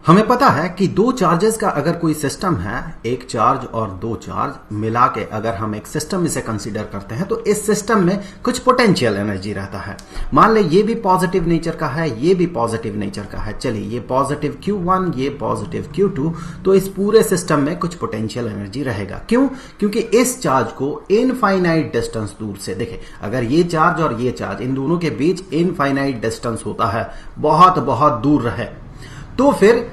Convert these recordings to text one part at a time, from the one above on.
हमें पता है कि दो चार्जेस का अगर कोई सिस्टम है, एक चार्ज और दो चार्ज मिला के अगर हम एक सिस्टम इसे कंसीडर करते हैं तो इस सिस्टम में कुछ पोटेंशियल एनर्जी रहता है। मान ले ये भी पॉजिटिव नेचर का है, ये भी पॉजिटिव नेचर का है। चलिए ये पॉजिटिव Q1, ये पॉजिटिव Q2, तो इस पूरे सिस्टम में कुछ पोटेंशियल एनर्जी रहेगा। क्यों? क्योंकि इस चार्ज को इनफाइनाइट डिस्टेंस दूर से देखें, अगर ये चार्ज और ये चार्ज इन दोनों के बीच इनफाइनाइट डिस्टेंस होता है, बहुत बहुत दूर रहे, तो फिर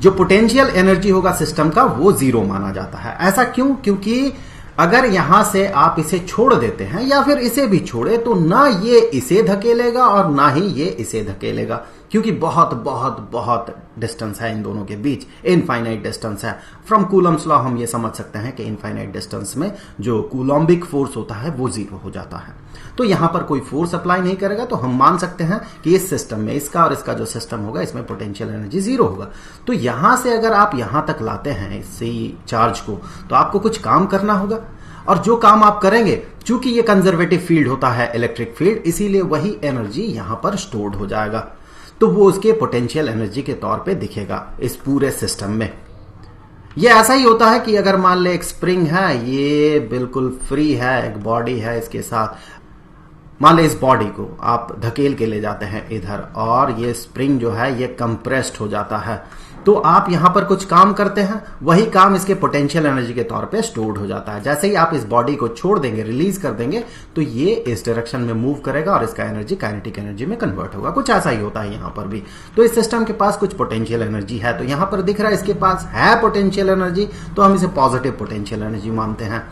जो पोटेंशियल एनर्जी होगा सिस्टम का वो जीरो माना जाता है। ऐसा क्यों? क्योंकि अगर यहां से आप इसे छोड़ देते हैं या फिर इसे भी छोड़े तो ना ये इसे धकेलेगा और ना ही ये इसे धकेलेगा, क्योंकि बहुत बहुत बहुत डिस्टेंस है इन दोनों के बीच, इनफाइनाइट डिस्टेंस है। फ्रॉम कूलम्स लॉ हम ये समझ सकते हैं कि इनफाइनाइट डिस्टेंस में जो कूलम्बिक फोर्स होता है वो जीरो हो जाता है। तो यहां पर कोई फोर्स अप्लाई नहीं करेगा, तो हम मान सकते हैं कि इस सिस्टम में इसका और इसका जो सिस्टम होगा इसमें पोटेंशियल एनर्जी जीरो होगा। तो यहां से अगर आप यहां तक लाते हैं इसी चार्ज को, तो आपको कुछ काम करना होगा, और जो काम आप करेंगे, चूंकि ये कंजर्वेटिव फील्ड होता है इलेक्ट्रिक फील्ड, इसीलिए वही एनर्जी यहां पर स्टोर्ड हो जाएगा। तो वो उसके पोटेंशियल एनर्जी के तौर पे दिखेगा इस पूरे सिस्टम में। ये ऐसा ही होता है कि अगर मान ले एक स्प्रिंग है, ये बिल्कुल फ्री है, एक बॉडी है, इसके साथ मान ले इस बॉडी को आप धकेल के ले जाते हैं इधर, और ये स्प्रिंग जो है ये कंप्रेस्ड हो जाता है, तो आप यहां पर कुछ काम करते हैं, वही काम इसके पोटेंशियल एनर्जी के तौर पे स्टोर्ड हो जाता है। जैसे ही आप इस बॉडी को छोड़ देंगे, रिलीज कर देंगे, तो ये इस डायरेक्शन में मूव करेगा और इसका एनर्जी काइनेटिक एनर्जी में कन्वर्ट होगा। कुछ ऐसा ही होता है यहां पर भी। तो इस सिस्टम के पास कुछ पोटेंशियल एनर्जी है, तो यहां पर दिख रहा है इसके पास है पोटेंशियल एनर्जी, तो हम इसे पॉजिटिव पोटेंशियल एनर्जी मानते हैं।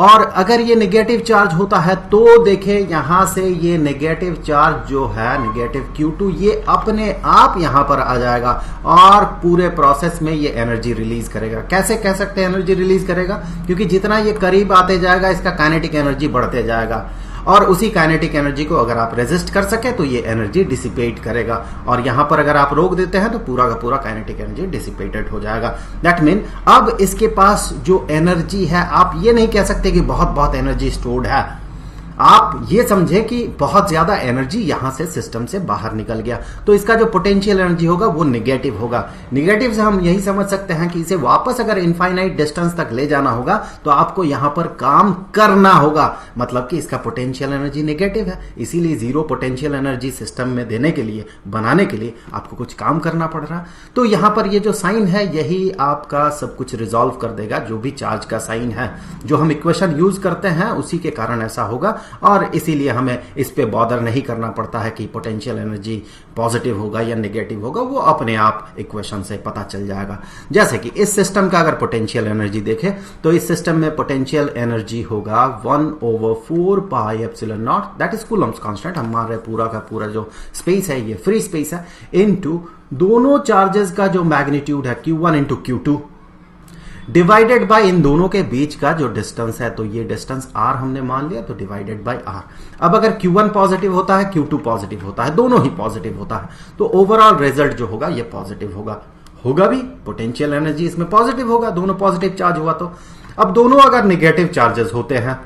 और अगर ये नेगेटिव चार्ज होता है तो देखें यहां से ये नेगेटिव चार्ज जो है नेगेटिव Q2, ये अपने आप यहां पर आ जाएगा और पूरे प्रोसेस में ये एनर्जी रिलीज करेगा। कैसे कह सकते हैं एनर्जी रिलीज करेगा? क्योंकि जितना ये करीब आते जाएगा इसका काइनेटिक एनर्जी बढ़ते जाएगा, और उसी काइनेटिक एनर्जी को अगर आप रेजिस्ट कर सके तो ये एनर्जी डिसिपेट करेगा, और यहां पर अगर आप रोक देते हैं तो पूरा का पूरा काइनेटिक एनर्जी डिसिपेटेड हो जाएगा। दैट मीन अब इसके पास जो एनर्जी है, आप ये नहीं कह सकते कि बहुत बहुत एनर्जी स्टोर्ड है, आप ये समझे कि बहुत ज्यादा एनर्जी यहां से सिस्टम से बाहर निकल गया, तो इसका जो पोटेंशियल एनर्जी होगा वो निगेटिव होगा। निगेटिव से हम यही समझ सकते हैं कि इसे वापस अगर इनफाइनाइट डिस्टेंस तक ले जाना होगा तो आपको यहां पर काम करना होगा, मतलब कि इसका पोटेंशियल एनर्जी निगेटिव है, इसीलिए जीरो पोटेंशियल एनर्जी सिस्टम में देने के लिए, बनाने के लिए आपको कुछ काम करना पड़ रहा। तो यहां पर ये जो साइन है यही आपका सब कुछ रिजॉल्व कर देगा, जो भी चार्ज का साइन है, जो हम इक्वेशन यूज करते हैं उसी के कारण ऐसा होगा, और इसीलिए हमें इस पे बॉदर नहीं करना पड़ता है कि पोटेंशियल एनर्जी पॉजिटिव होगा या नेगेटिव होगा, वो अपने आप इक्वेशन से पता चल जाएगा। जैसे कि इस सिस्टम का अगर पोटेंशियल एनर्जी देखें तो इस सिस्टम में पोटेंशियल एनर्जी होगा 1/4 pi epsilon not, that is Coulomb's constant. हम मान रहे पूरा का पूरा जो स्पेस है ये फ्री स्पेस है, इनटू दोनों चार्जेस का जो मैग्नीट्यूड है Q1 into Q2 divided by इन दोनों के बीच का जो डिस्टेंस है, तो ये डिस्टेंस r हमने मान लिया, तो डिवाइडेड बाय r। अब अगर Q1 पॉजिटिव होता है, Q2 पॉजिटिव होता है, दोनों ही पॉजिटिव होता है, तो ओवरऑल रिजल्ट जो होगा ये पॉजिटिव होगा भी, पोटेंशियल एनर्जी इसमें पॉजिटिव होगा, दोनों पॉजिटिव चार्ज हुआ। तो अब दोनों अगर नेगेटिव चार्जेस होते हैं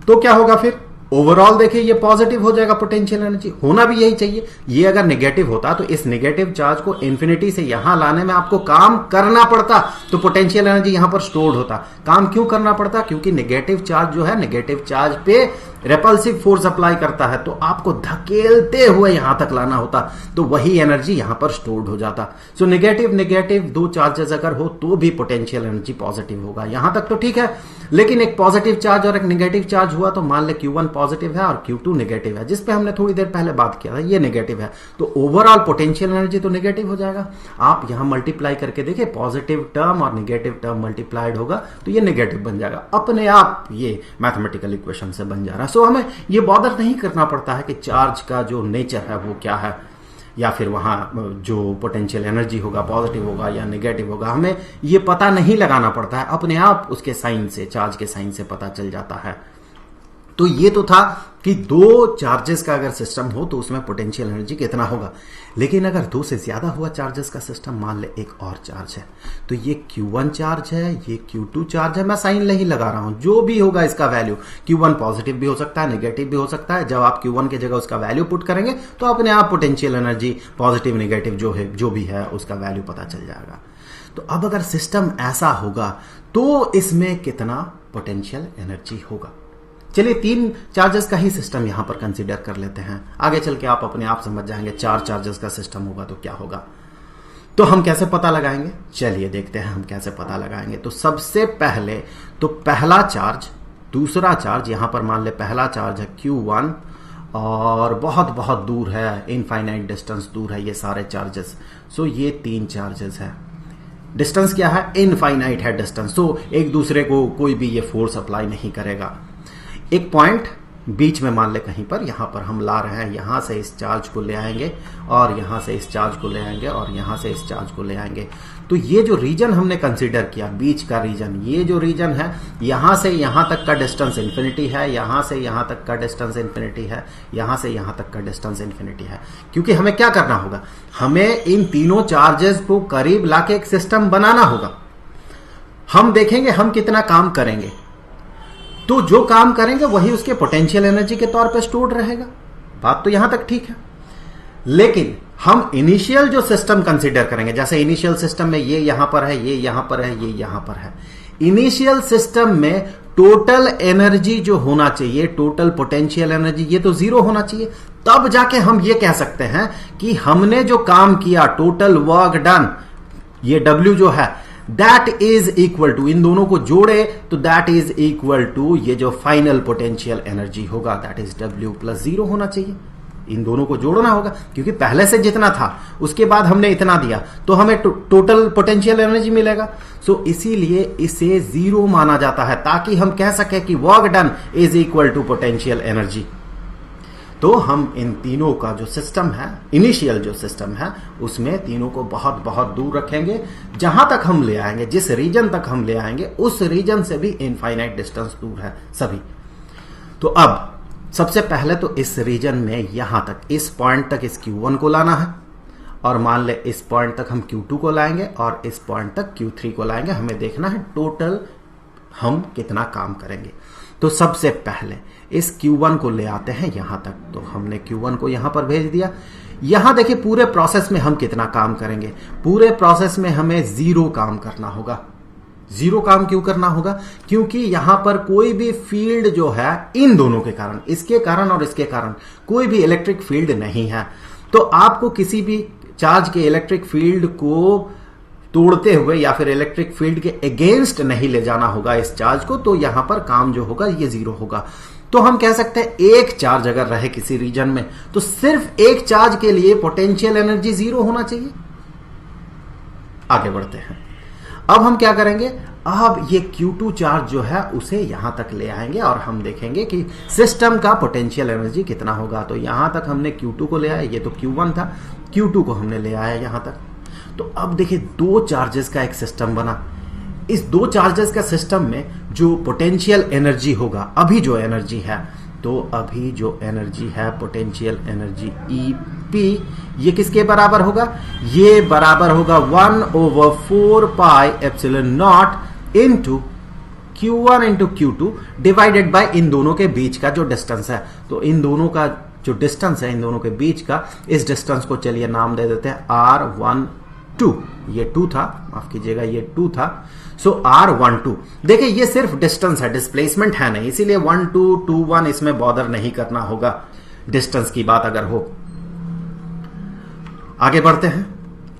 तो क्या होगा फिर? ओवरऑल देखिए ये पॉजिटिव हो जाएगा, पोटेंशियल एनर्जी होना भी यही चाहिए। ये अगर नेगेटिव होता तो इस नेगेटिव चार्ज को इन्फिनिटी से यहां लाने में आपको काम करना पड़ता, तो पोटेंशियल एनर्जी यहां पर स्टोर्ड होता। काम क्यों करना पड़ता? क्योंकि नेगेटिव चार्ज जो है नेगेटिव चार्ज पे रेपल्सिव फोर्स अप्लाई करता है, तो आपको धकेलते हुए यहां तक लाना होता, तो वही एनर्जी यहां पर स्टोर्ड हो जाता। सो नेगेटिव नेगेटिव दो चार्जेस अगर हो तो भी पोटेंशियल एनर्जी पॉजिटिव होगा। यहां तक तो ठीक है, लेकिन एक पॉजिटिव चार्ज और एक नेगेटिव चार्ज हुआ, तो मान ले Q1 पॉजिटिव है और Q2 नेगेटिव है, जिसपे हमने थोड़ी देर पहले बात किया था, ये नेगेटिव है, तो ओवरऑल पोटेंशियल एनर्जी तो नेगेटिव हो जाएगा। आप यहां मल्टीप्लाई करके देखिए, पॉजिटिव टर्म और नेगेटिव टर्म मल्टीप्लाइड होगा तो ये नेगेटिव बन जाएगा, अपने आप ये मैथमेटिकल इक्वेशन से बन जा रहा है। सो हमें ये बॉदर नहीं करना पड़ता है कि चार्ज का जो नेचर है वो क्या है, या फिर वहां जो पोटेंशियल एनर्जी होगा पॉजिटिव होगा या नेगेटिव होगा, हमें ये पता नहीं लगाना पड़ता है, अपने आप उसके साइन से, चार्ज के साइन से पता चल जाता है। तो ये तो था कि दो चार्जेस का अगर सिस्टम हो तो उसमें पोटेंशियल एनर्जी कितना होगा। लेकिन अगर दो से ज्यादा हुआ चार्जेस का सिस्टम, मान ले एक और चार्ज है, तो ये Q1 चार्ज है, ये Q2 चार्ज है, मैं साइन नहीं लगा रहा हूं, जो भी होगा इसका वैल्यू, Q1 पॉजिटिव भी हो सकता है, नेगेटिव भी हो सकता है। जब आप Q1 की जगह उसका वैल्यू पुट करेंगे तो अपने आप पोटेंशियल एनर्जी पॉजिटिव नेगेटिव जो भी है उसका वैल्यू पता चल जाएगा। तो अब अगर सिस्टम ऐसा होगा तो इसमें कितना पोटेंशियल एनर्जी होगा। चलिए तीन चार्जेस का ही सिस्टम यहां पर कंसीडर कर लेते हैं, आगे चल के आप अपने आप समझ जाएंगे चार चार्जेस का सिस्टम होगा तो क्या होगा। तो हम कैसे पता लगाएंगे, चलिए देखते हैं हम कैसे पता लगाएंगे। तो सबसे पहले तो पहला चार्ज, दूसरा चार्ज, यहां पर मान ले पहला चार्ज है Q1 और बहुत बहुत दूर है, इनफाइनाइट डिस्टेंस दूर है ये सारे चार्जेस। सो ये तीन चार्जेस है, डिस्टेंस क्या है, इनफाइनाइट है डिस्टेंस, तो एक दूसरे को कोई भी ये फोर्स अप्लाई नहीं करेगा। एक पॉइंट बीच में मान ले कहीं पर, यहां पर हम ला रहे हैं, यहां से इस चार्ज को ले आएंगे और यहां से इस चार्ज को ले आएंगे और यहां से इस चार्ज को ले आएंगे। तो ये जो रीजन हमने कंसीडर किया, बीच का रीजन, ये जो रीजन है, यहां से यहां तक का डिस्टेंस इंफिनिटी है, यहां से यहां तक का डिस्टेंस इंफिनिटी है, यहां से यहां तक का डिस्टेंस इंफिनिटी है। क्योंकि हमें क्या करना होगा, हमें इन तीनों चार्जेस को करीब लाके एक सिस्टम बनाना होगा। हम देखेंगे हम कितना काम करेंगे, तो जो काम करेंगे वही उसके पोटेंशियल एनर्जी के तौर पे स्टोर्ड रहेगा। बात तो यहां तक ठीक है। लेकिन हम इनिशियल जो सिस्टम कंसीडर करेंगे, जैसे इनिशियल सिस्टम में ये यहां पर है, ये यहां पर है, ये यहां पर है, इनिशियल सिस्टम में टोटल एनर्जी जो होना चाहिए, टोटल पोटेंशियल एनर्जी, ये तो जीरो होना चाहिए। तब जाके हम ये कह सकते हैं कि हमने जो काम किया, टोटल वर्क डन, ये W जो है दैट इज इक्वल टू, इन दोनों को जोड़े तो दैट इज इक्वल टू ये जो फाइनल पोटेंशियल एनर्जी होगा, that is W plus zero होना चाहिए। इन दोनों को जोड़ना होगा, क्योंकि पहले से जितना था उसके बाद हमने इतना दिया तो हमें टोटल पोटेंशियल एनर्जी मिलेगा। सो इसीलिए इसे जीरो माना जाता है, ताकि हम कह सके कि work done is equal to potential energy. तो हम इन तीनों का जो सिस्टम है, इनिशियल जो सिस्टम है, उसमें तीनों को बहुत बहुत दूर रखेंगे। जहां तक हम ले आएंगे, जिस रीजन तक हम ले आएंगे, उस रीजन से भी इनफाइनाइट डिस्टेंस दूर है सभी। तो अब सबसे पहले तो इस रीजन में यहां तक, इस पॉइंट तक इस Q1 को लाना है, और मान ले इस पॉइंट तक हम Q2 को लाएंगे और इस पॉइंट तक Q3 को लाएंगे। हमें देखना है टोटल हम कितना काम करेंगे। तो सबसे पहले इस Q1 को ले आते हैं यहां तक, तो हमने Q1 को यहां पर भेज दिया। यहां देखिए पूरे प्रोसेस में हम कितना काम करेंगे, पूरे प्रोसेस में हमें जीरो काम करना होगा। जीरो काम क्यों करना होगा, क्योंकि यहां पर कोई भी फील्ड जो है, इन दोनों के कारण, इसके कारण और इसके कारण कोई भी इलेक्ट्रिक फील्ड नहीं है। तो आपको किसी भी चार्ज के इलेक्ट्रिक फील्ड को तोड़ते हुए या फिर इलेक्ट्रिक फील्ड के अगेंस्ट नहीं ले जाना होगा इस चार्ज को, तो यहां पर काम जो होगा ये जीरो होगा। तो हम कह सकते हैं एक चार्ज अगर रहे किसी रीजन में, तो सिर्फ एक चार्ज के लिए पोटेंशियल एनर्जी जीरो होना चाहिए। आगे बढ़ते हैं। अब हम क्या करेंगे, अब ये Q2 चार्ज जो है उसे यहां तक ले आएंगे और हम देखेंगे कि सिस्टम का पोटेंशियल एनर्जी कितना होगा। तो यहां तक हमने Q2 को ले आया, ये तो Q1 था, Q2 को हमने ले आया यहां तक। तो अब देखिए दो चार्जेस का एक सिस्टम बना। इस दो चार्जेस का सिस्टम में जो पोटेंशियल एनर्जी होगा, अभी जो एनर्जी है, तो अभी जो एनर्जी है पोटेंशियल एनर्जी EP, ये किसके बराबर होगा, ये बराबर होगा 1/4 pi epsilon not into Q1 into Q2 divided by इन दोनों के बीच का जो डिस्टेंस है। तो इन दोनों का जो डिस्टेंस है, इन दोनों के बीच का, इस डिस्टेंस को चलिए नाम दे देते हैं R12। ये 2 था, माफ कीजिएगा, ये 2 था। सो R12, देखिए ये सिर्फ डिस्टेंस है, डिस्प्लेसमेंट है नहीं, इसीलिए 1 2 2 1 इसमें बॉदर नहीं करना होगा डिस्टेंस की बात अगर हो। आगे बढ़ते हैं।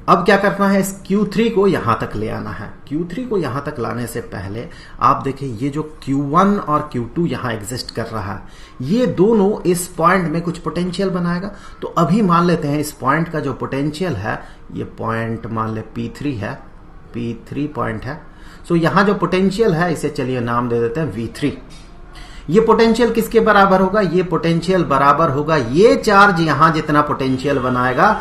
अब क्या करना है, इस Q3 को यहां तक ले आना है। Q3 को यहां तक लाने से पहले आप देखिए ये जो Q1 और Q2 यहां एग्जिस्ट कर रहा है, ये दोनों इस पॉइंट में कुछ पोटेंशियल बनाएगा। तो अभी मान लेते हैं इस पॉइंट का जो पोटेंशियल है, ये पॉइंट मान ले P3 है, P3 पॉइंट है। सो यहां जो पोटेंशियल है इसे चलिए नाम दे देते हैं V3। ये पोटेंशियल किसके बराबर होगा, ये पोटेंशियल बराबर होगा, ये चार्ज यहां जितना पोटेंशियल बनाएगा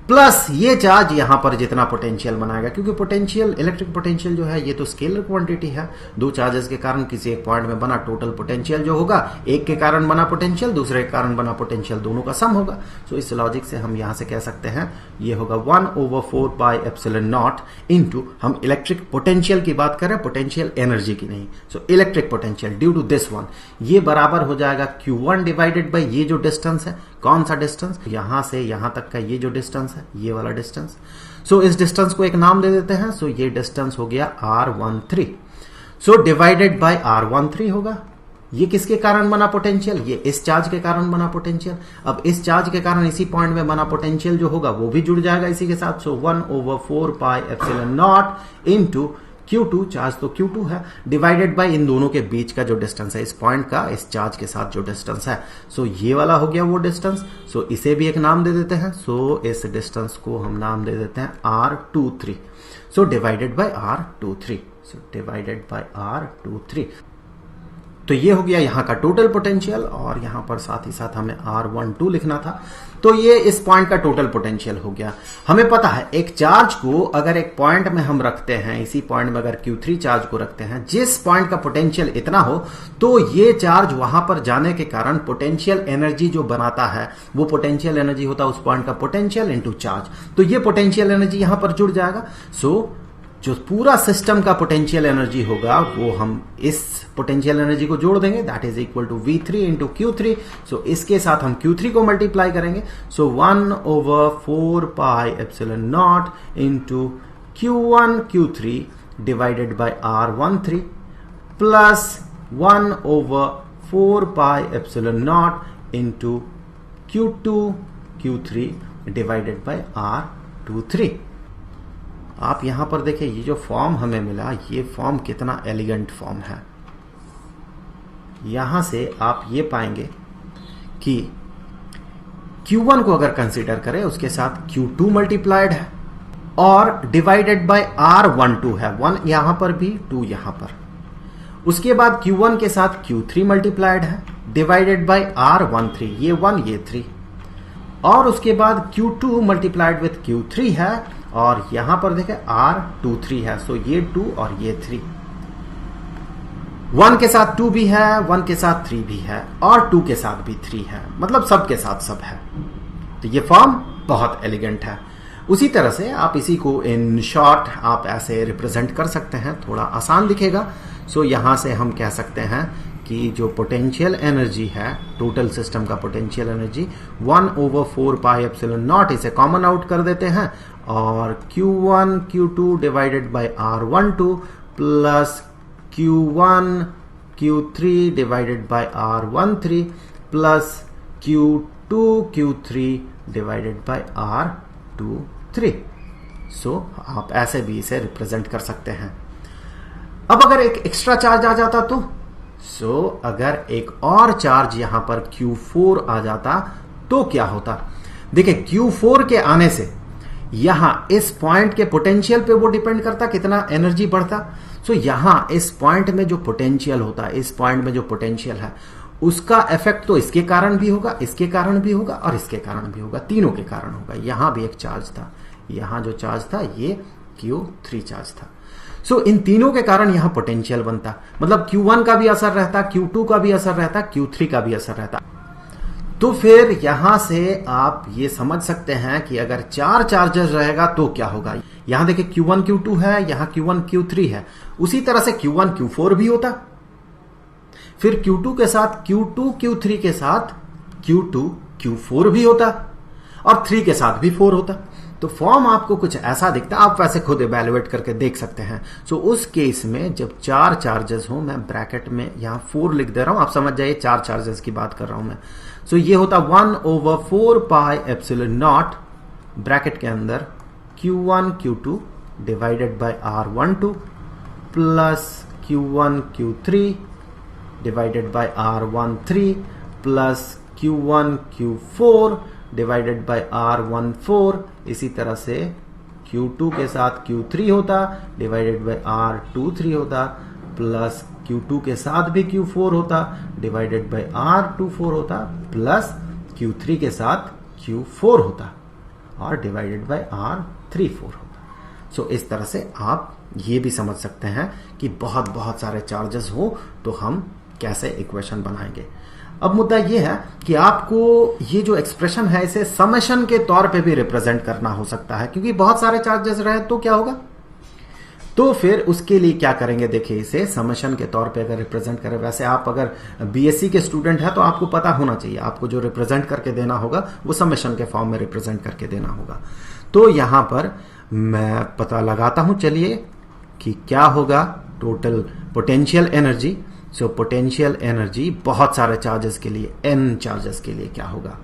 प्लस ये चार्ज यहां पर जितना पोटेंशियल बनाएगा, क्योंकि पोटेंशियल, इलेक्ट्रिक पोटेंशियल जो है ये तो स्केलर क्वांटिटी है। दो चार्जेस के कारण किसी एक पॉइंट में बना टोटल पोटेंशियल जो होगा, एक के कारण बना पोटेंशियल, दूसरे के कारण बना पोटेंशियल, दोनों का सम होगा। सो इस लॉजिक से हम यहां से कह सकते हैं ये होगा 1/4πε0 इंटू, हम इलेक्ट्रिक पोटेंशियल की बात कर रहे हैं, पोटेंशियल एनर्जी की नहीं। So electric potential due to this one, ये बराबर हो जाएगा Q1 डिवाइडेड बाई ये जो डिस्टेंस है, कौन सा डिस्टेंस, यहां से यहां तक का ये जो डिस्टेंस है, ये वाला डिस्टेंस। सो इस डिस्टेंस को एक नाम दे देते हैं। सो ये डिस्टेंस हो गया R13। So divided by R13 होगा। ये किसके कारण बना पोटेंशियल, ये इस चार्ज के कारण बना पोटेंशियल। अब इस चार्ज के कारण इसी पॉइंट में बना पोटेंशियल जो होगा वो भी जुड़ जाएगा इसी के साथ। सो 1/4πε0 इंटू Q2, चार्ज तो Q2 है, डिवाइडेड बाय इन दोनों के बीच का जो डिस्टेंस है, इस पॉइंट का इस चार्ज के साथ जो डिस्टेंस है। सो ये वाला हो गया वो डिस्टेंस। सो इसे भी एक नाम दे देते हैं। सो इस डिस्टेंस को हम नाम दे देते हैं R23। So divided by R23। So divided by R23। तो ये हो गया यहां का टोटल पोटेंशियल, और यहां पर साथ ही साथ हमें R12 लिखना था। तो ये इस पॉइंट का टोटल पोटेंशियल हो गया। हमें पता है एक चार्ज को अगर एक पॉइंट में हम रखते हैं, इसी पॉइंट में अगर Q3 चार्ज को रखते हैं, जिस पॉइंट का पोटेंशियल इतना हो, तो ये चार्ज वहां पर जाने के कारण पोटेंशियल एनर्जी जो बनाता है वो पोटेंशियल एनर्जी होता है उस पॉइंट का पोटेंशियल इनटू चार्ज। तो ये पोटेंशियल एनर्जी यहां पर जुड़ जाएगा। सो जो पूरा सिस्टम का पोटेंशियल एनर्जी होगा वो हम इस पोटेंशियल एनर्जी को जोड़ देंगे, that is equal to V3 into Q3। So इसके साथ हम Q3 को मल्टीप्लाई करेंगे। So 1/4πε0 into Q1 Q3 divided by R13 plus 1/4πε0 into Q2 Q3 divided by R23। आप यहां पर देखिए ये जो फॉर्म हमें मिला, ये फॉर्म कितना एलिगेंट फॉर्म है। यहां से आप ये पाएंगे कि Q1 को अगर कंसीडर करें उसके साथ Q2 मल्टीप्लाइड है और डिवाइडेड बाय R12 है, 1 यहां पर भी 2 यहां पर। उसके बाद Q1 के साथ Q3 मल्टीप्लाइड है डिवाइडेड बाय R13, ये 1 ये 3। और उसके बाद Q2 मल्टीप्लाइड विथ Q3 है, और यहां पर देखें R23 है। सो ये 2 और ये 3, 1 के साथ 2 भी है, 1 के साथ 3 भी है, और 2 के साथ भी 3 है, मतलब सब के साथ सब है। तो ये फॉर्म बहुत एलिगेंट है। उसी तरह से आप इसी को इन शॉर्ट आप ऐसे रिप्रेजेंट कर सकते हैं, थोड़ा आसान दिखेगा। सो यहां से हम कह सकते हैं कि जो पोटेंशियल एनर्जी है, टोटल सिस्टम का पोटेंशियल एनर्जी 1/4πε0, इसे कॉमन आउट कर देते हैं, और Q1 Q2 divided bye R12 plus Q1 Q3 divided by R13 plus Q2 Q3 divided by R23। सो आप ऐसे भी इसे रिप्रेजेंट कर सकते हैं। अब अगर एक एक्स्ट्रा चार्ज आ जाता तो अगर एक और चार्ज यहां पर Q4 आ जाता तो क्या होता। देखिए Q4 के आने से यहां इस पॉइंट के पोटेंशियल पे वो डिपेंड करता कितना एनर्जी बढ़ता। सो यहां इस पॉइंट में जो पोटेंशियल होता है, इस पॉइंट में जो पोटेंशियल है, उसका इफेक्ट तो इसके कारण भी होगा, इसके कारण भी होगा, और इसके कारण भी होगा, तीनों के कारण होगा। यहां भी एक चार्ज था, यहां जो चार्ज था ये Q3 चार्ज था। सो इन तीनों के कारण यहां पोटेंशियल बनता, मतलब Q1 का भी असर रहता, Q2 का भी असर रहता, Q3 का भी असर रहता। तो फिर यहां से आप ये समझ सकते हैं कि अगर 4 चार्जेस रहेगा तो क्या होगा। यहां देखिए Q1 Q2 है, यहां Q1 Q3 है, उसी तरह से Q1 Q4 भी होता, फिर Q2 के साथ Q2 Q3 के साथ Q2 Q4 भी होता, और 3 के साथ भी 4 होता। तो फॉर्म आपको कुछ ऐसा दिखता, आप वैसे खुद इवैल्यूएट करके देख सकते हैं। सो उस केस में जब 4 चार्जेस हो, मैं ब्रैकेट में यहां 4 लिख दे रहा हूं, आप समझ जाइए 4 चार्जेस की बात कर रहा हूं मैं। सो ये होता 1/4πε0 ब्रैकेट के अंदर Q1 Q2 divided bye R12 plus Q1 Q3 divided by R13 plus Q1 Q4 divided by R14। इसी तरह से Q2 के साथ Q3 होता डिवाइडेड बाय R23 होता, प्लस Q2 के साथ भी Q4 होता डिवाइडेड बाय R24 होता, प्लस Q3 के साथ Q4 होता। और डिवाइडेड बाय R34 होगा। सो इस तरह से आप ये भी समझ सकते हैं कि बहुत बहुत सारे चार्जेस हो तो हम कैसे इक्वेशन बनाएंगे। अब मुद्दा ये है कि आपको ये जो एक्सप्रेशन है इसे समेशन के तौर पे भी रिप्रेजेंट करना हो सकता है, क्योंकि बहुत सारे चार्जेस रहे तो क्या होगा। तो फिर उसके लिए क्या करेंगे, देखिए इसे समेशन के तौर पे अगर रिप्रेजेंट करें, वैसे आप अगर बीएससी के स्टूडेंट है तो आपको पता होना चाहिए, आपको जो रिप्रेजेंट करके देना होगा वो समेशन के फॉर्म में रिप्रेजेंट करके देना होगा। तो यहां पर मैं पता लगाता हूं, चलिए कि क्या होगा total potential energy. So potential energy बहुत सारे चार्जेस के लिए, n चार्जेस के लिए क्या होगा।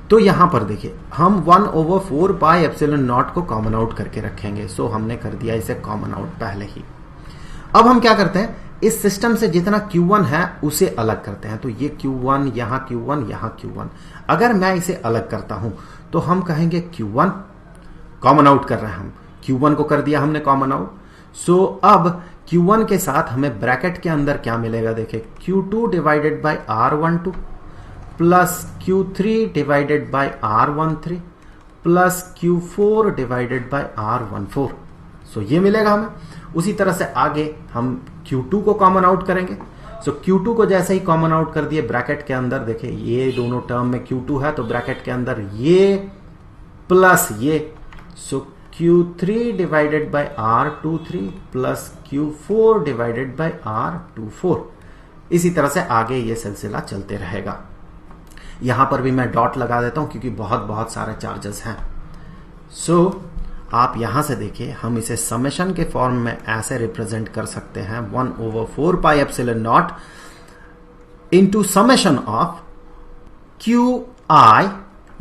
तो यहां पर देखिए हम 1/4 पाई एप्सिलॉन नॉट को कॉमन आउट करके रखेंगे। सो हमने कर दिया इसे कॉमन आउट पहले ही। अब हम क्या करते हैं, इस सिस्टम से जितना Q1 है उसे अलग करते हैं। तो ये Q1, यहां Q1, यहां Q1। अगर मैं इसे अलग करता हूं तो हम कहेंगे Q1 कॉमन आउट कर रहे हैं, हम Q1 को कर दिया हमने कॉमन आउट। सो अब Q1 के साथ हमें ब्रैकेट के अंदर क्या मिलेगा, देखिए Q2 divided bye R12 plus Q3 divided by R13 plus Q4 divided by R14। सो ये मिलेगा हमें। उसी तरह से आगे हम Q2 को कॉमन आउट करेंगे। सो Q2 को जैसे ही कॉमन आउट कर दिए ब्रैकेट के अंदर, देखिए ये दोनों टर्म में Q2 है तो ब्रैकेट के अंदर ये प्लस ये। सो Q3 divided by R23 plus Q4 divided by R24। इसी तरह से आगे ये सिलसिला चलते रहेगा। यहां पर भी मैं डॉट लगा देता हूं क्योंकि बहुत बहुत सारे चार्जेस हैं। सो आप यहां से देखिए हम इसे समेशन के फॉर्म में ऐसे रिप्रेजेंट कर सकते हैं 1/4 pi epsilon not into summation of QI।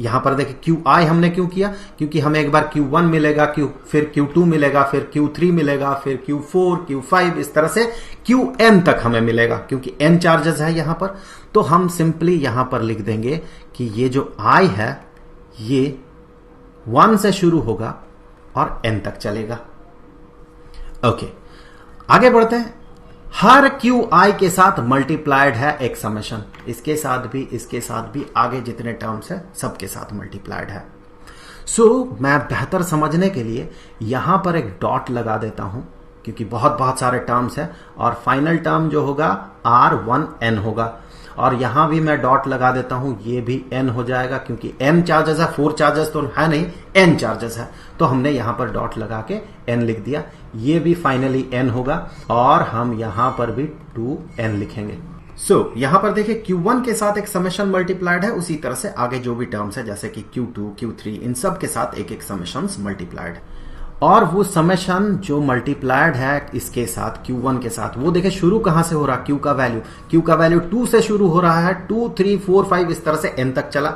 यहां पर देखिए QI हमने क्यों किया, क्योंकि हमें एक बार Q1 मिलेगा, फिर Q2 मिलेगा, फिर Q3 मिलेगा, फिर Q4, Q5, इस तरह से Qn तक हमें मिलेगा, क्योंकि n चार्जेस है यहां पर। तो हम सिंपली यहां पर लिख देंगे कि ये जो I है ये 1 से शुरू होगा और n तक चलेगा। ओके, आगे बढ़ते हैं। हर QI के साथ मल्टीप्लाइड है एक समेशन, इसके साथ भी आगे जितने टर्म्स है सबके साथ मल्टीप्लाइड है। सो मैं बेहतर समझने के लिए यहां पर एक डॉट लगा देता हूं, क्योंकि बहुत बहुत सारे टर्म्स है और फाइनल टर्म जो होगा R1n होगा। और यहां भी मैं डॉट लगा देता हूं, ये भी n हो जाएगा, क्योंकि n चार्जेस है, 4 चार्जेस तो है नहीं, n चार्जेस है, तो हमने यहां पर डॉट लगा के n लिख दिया। ये भी फाइनली n होगा और हम यहां पर भी 2n लिखेंगे। सो यहां पर देखिए Q1 के साथ एक समेशन मल्टीप्लाइड है, उसी तरह से आगे जो भी टर्म्स है जैसे कि Q2, Q3, इन सब के साथ एक एक समेशन मल्टीप्लाइड है। और वो समेशन जो मल्टीप्लाइड है इसके साथ Q1 के साथ, वो देखिए शुरू कहां से हो रहा, Q का वैल्यू 2 से शुरू हो रहा है, 2, 3, 4, 5 इस तरह से n तक चला।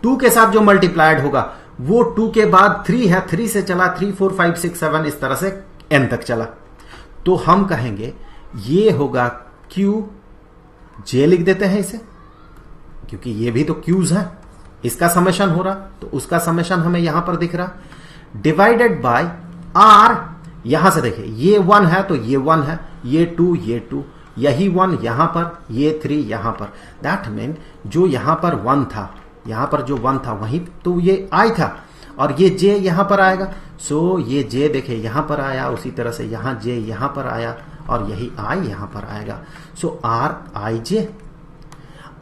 2 के साथ जो मल्टीप्लाइड होगा वो 2 के बाद 3 है, 3 से चला 3, 4, 5, 6, 7 इस तरह से n तक चला। तो हम कहेंगे ये होगा Qj, लिख देते हैं इसे, क्योंकि ये भी तो Qs है, इसका समेशन हो रहा तो उसका समेशन हमें यहां पर दिख रहा, डिवाइडेड बाय R। यहां से देखिए ये 1 है तो ये 1 है, ये 2, यही 1 यहां पर, ये 3 यहां पर। दैट मीन जो यहां पर 1 था, यहां पर जो 1 था वहीं तो ये I था, और ये J यहां पर आएगा। सो ये J देखिए यहां पर आया, उसी तरह से यहां J यहां पर आया और यही I यहां पर आएगा। सो RIJ।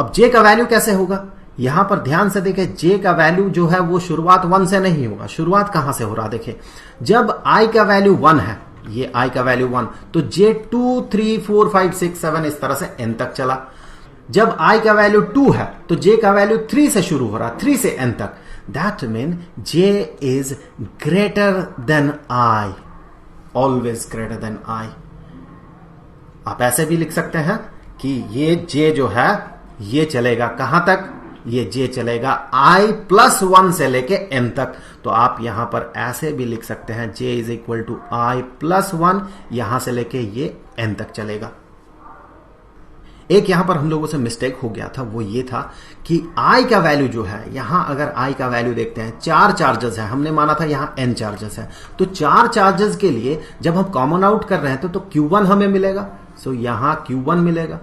अब J का वैल्यू कैसे होगा, यहां पर ध्यान से देखें, J का वैल्यू जो है वो शुरुआत 1 से नहीं होगा। शुरुआत कहां से हो रहा, देखिए जब I का वैल्यू 1 है, ये I का वैल्यू 1, तो J 2, 3, 4, 5, 6, 7 इस तरह से n तक चला। जब I का वैल्यू 2 है तो J का वैल्यू 3 से शुरू हो रहा, 3 से n तक। That mean J is greater than I, always greater than I। आप ऐसे भी लिख सकते हैं कि ये J जो है ये चलेगा कहां तक, ये J चलेगा I+1 से लेके n तक। तो आप यहां पर ऐसे भी लिख सकते हैं J is equal to I+1, यहां से लेके ये n तक चलेगा। एक यहां पर हम लोगों से मिस्टेक हो गया था, वो ये था कि I का वैल्यू जो है, यहां अगर I का वैल्यू देखते हैं, 4 चार्जेस है, हमने माना था यहां n चार्जेस है, तो 4 चार्जेस के लिए जब हम कॉमन आउट कर रहे हैं तो Q1 हमें मिलेगा। सो यहां Q1 मिलेगा,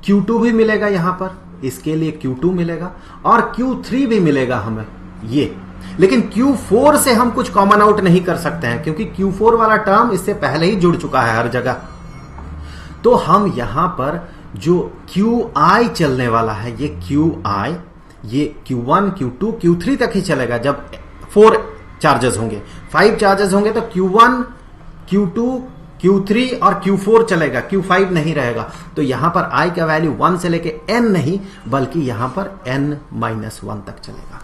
Q2 भी मिलेगा, यहां पर इसके लिए Q2 मिलेगा और Q3 भी मिलेगा हमें ये। लेकिन Q4 से हम कुछ कॉमन आउट नहीं कर सकते हैं क्योंकि Q4 वाला टर्म इससे पहले ही जुड़ चुका है हर जगह। तो हम यहां पर जो QI चलने वाला है, ये QI, ये Q1, Q2, Q3 तक ही चलेगा। जब 4 चार्जेस होंगे, 5 चार्जेस होंगे तो Q1, Q2, Q3 और Q4 चलेगा, Q5 नहीं रहेगा। तो यहां पर I का वैल्यू 1 से लेके N नहीं, बल्कि यहां पर N-1 तक चलेगा।